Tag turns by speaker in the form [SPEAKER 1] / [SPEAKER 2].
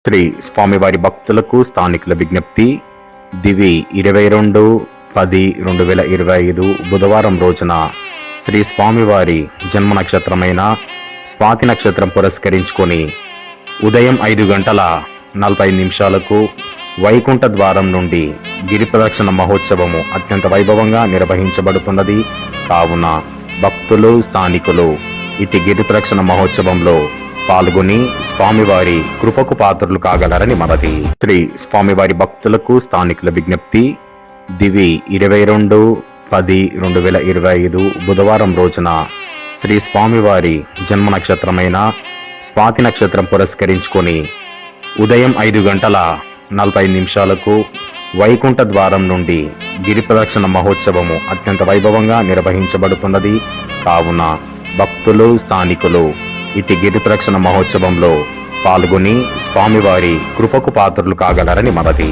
[SPEAKER 1] శ్రీ స్వామివారి భక్తులకు స్థానికుల విజ్ఞప్తి. దివి 22/10/2025 బుధవారం రోజున శ్రీ స్వామివారి జన్మ నక్షత్రమైన స్వాతి నక్షత్రం పురస్కరించుకొని ఉదయం 5:40 వైకుంఠ ద్వారం నుండి గిరి ప్రదక్షిణ మహోత్సవము అత్యంత వైభవంగా నిర్వహించబడుతున్నది. కావున భక్తులు స్థానికులు ఇటు గిరి ప్రదక్షిణ మహోత్సవంలో పాల్గొని స్వామివారి కృపకు పాత్రలు కాగలరని మనది. శ్రీ స్వామివారి భక్తులకు స్థానికుల విజ్ఞప్తి. దివి 22/10/2025 బుధవారం రోజున శ్రీ స్వామివారి జన్మ నక్షత్రమైన స్వాతి నక్షత్రం పురస్కరించుకొని ఉదయం 5:40 వైకుంఠ ద్వారం నుండి గిరి ప్రదక్షిణ మహోత్సవము అత్యంత వైభవంగా నిర్వహించబడుతున్నది. కావున భక్తులు స్థానికులు ఇటు గిరి ప్రదక్షిణ మహోత్సవంలో పాల్గొని స్వామివారి కృపకు పాత్రలు కాగలరని మనది.